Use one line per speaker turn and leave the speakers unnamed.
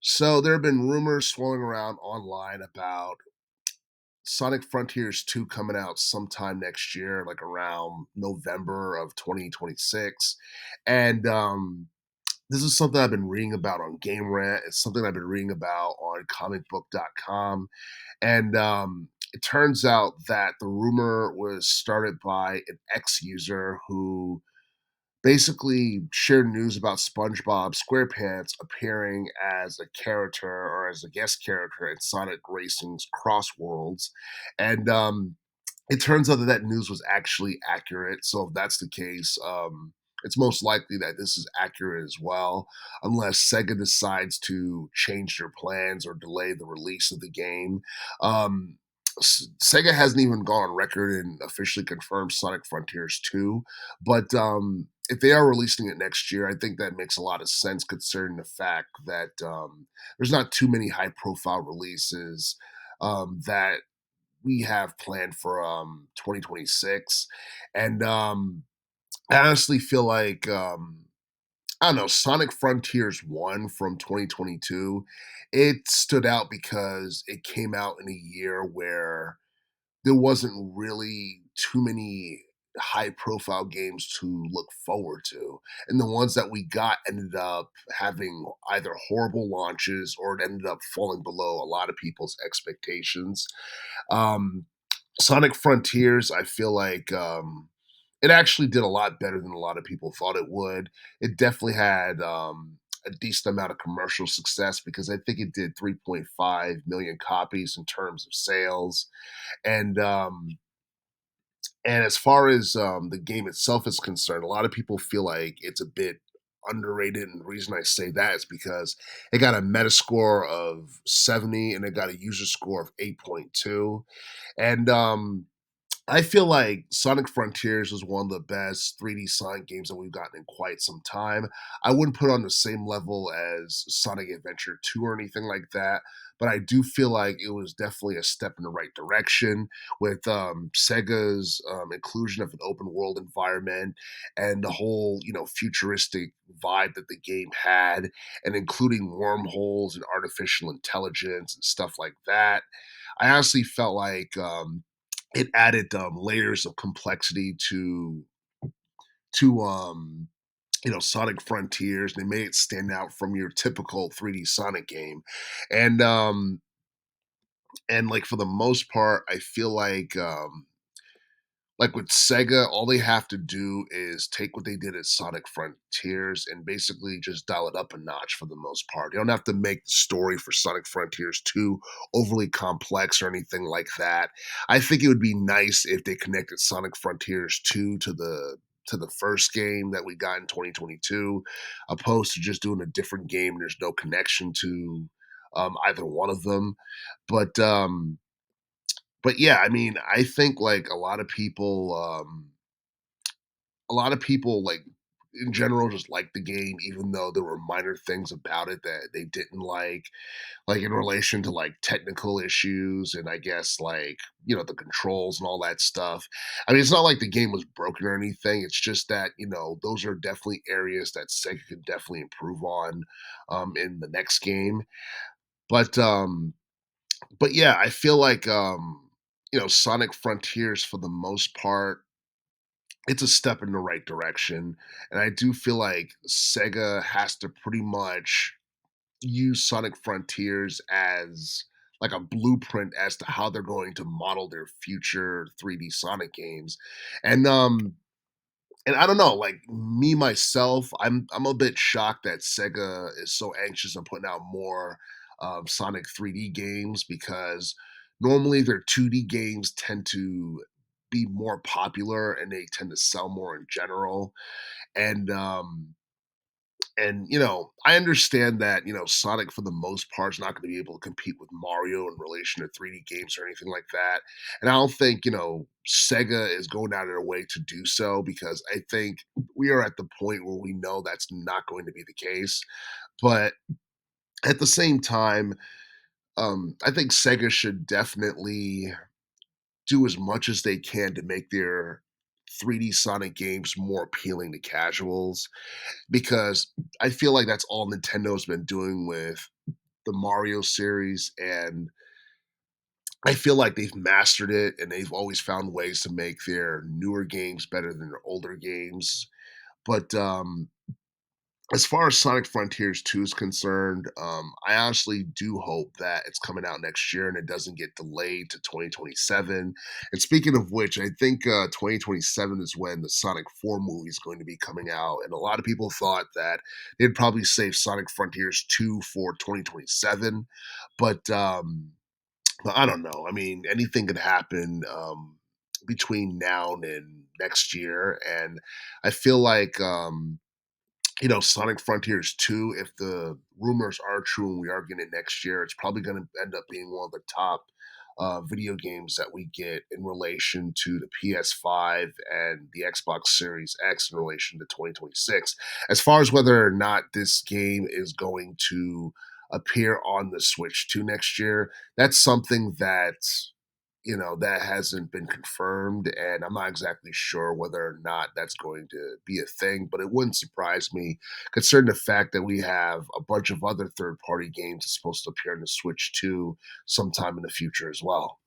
So there have been rumors swirling around online about Sonic Frontiers 2 coming out sometime next year, like around November of 2026. And this is something I've been reading about on Game Rant. It's something I've been reading about on comicbook.com. And it turns out that the rumor was started by an ex user who basically shared news about SpongeBob SquarePants appearing as a character or as a guest character in Sonic Racing's Cross Worlds. And it turns out that that news was actually accurate. So if that's the case, it's most likely that this is accurate as well, unless Sega decides to change their plans or delay the release of the game. Um, Sega hasn't even gone on record and officially confirmed Sonic Frontiers 2, but if they are releasing it next year, I think that makes a lot of sense considering the fact that there's not too many high profile releases that we have planned for 2026. And I honestly feel like I don't know, Sonic Frontiers 1 from 2022, it stood out because it came out in a year where there wasn't really too many high profile games to look forward to. And the ones that we got ended up having either horrible launches or it ended up falling below a lot of people's expectations. Um, Sonic Frontiers, I feel like it actually did a lot better than a lot of people thought it would. It definitely had a decent amount of commercial success because I think it did 3.5 million copies in terms of sales. And and as far as the game itself is concerned, a lot of people feel like it's a bit underrated. And the reason I say that is because it got a Metascore of 70 and it got a user score of 8.2. And I feel like Sonic Frontiers was one of the best 3D Sonic games that we've gotten in quite some time. I wouldn't put it on the same level as Sonic Adventure 2 or anything like that, but I do feel like it was definitely a step in the right direction with Sega's inclusion of an open world environment and the whole, futuristic vibe that the game had, and including wormholes and artificial intelligence and stuff like that. I honestly felt like it added layers of complexity to Sonic Frontiers. They made it stand out from your typical 3D Sonic game, and like for the most part, I feel like with Sega, all they have to do is take what they did at Sonic Frontiers and basically just dial it up a notch for the most part. You don't have to make the story for Sonic Frontiers too overly complex or anything like that. I think it would be nice if they connected Sonic Frontiers 2 to the first game that we got in 2022, opposed to just doing a different game and there's no connection to either one of them. But yeah, I mean, I think like a lot of people like in general just like the game, even though there were minor things about it that they didn't like in relation to like technical issues and I guess like, the controls and all that stuff. I mean, it's not like the game was broken or anything. It's just that, those are definitely areas that Sega could definitely improve on in the next game. But yeah, I feel like Sonic Frontiers for the most part, it's a step in the right direction. And I do feel like Sega has to pretty much use Sonic Frontiers as like a blueprint as to how they're going to model their future 3D Sonic games. And I don't know, like me myself, I'm a bit shocked that Sega is so anxious on putting out more Sonic 3D games because normally their 2D games tend to be more popular and they tend to sell more in general. And I understand that, Sonic for the most part is not going to be able to compete with Mario in relation to 3D games or anything like that. And I don't think, Sega is going out of their way to do so because I think we are at the point where we know that's not going to be the case. But at the same time, I think Sega should definitely do as much as they can to make their 3D Sonic games more appealing to casuals because I feel like that's all Nintendo's been doing with the Mario series, and I feel like they've mastered it, and they've always found ways to make their newer games better than their older games. But as far as Sonic Frontiers 2 is concerned, I honestly do hope that it's coming out next year and it doesn't get delayed to 2027. And speaking of which, I think 2027 is when the Sonic 4 movie is going to be coming out. And a lot of people thought that they'd probably save Sonic Frontiers 2 for 2027. But I don't know. I mean, anything could happen between now and next year. And I feel like Sonic Frontiers 2, if the rumors are true and we are getting it next year, it's probably going to end up being one of the top video games that we get in relation to the PS5 and the Xbox Series X in relation to 2026. As far as whether or not this game is going to appear on the Switch 2 next year, that's something that hasn't been confirmed, and I'm not exactly sure whether or not that's going to be a thing, but it wouldn't surprise me considering the fact that we have a bunch of other third party games that's supposed to appear on the Switch 2 sometime in the future as well.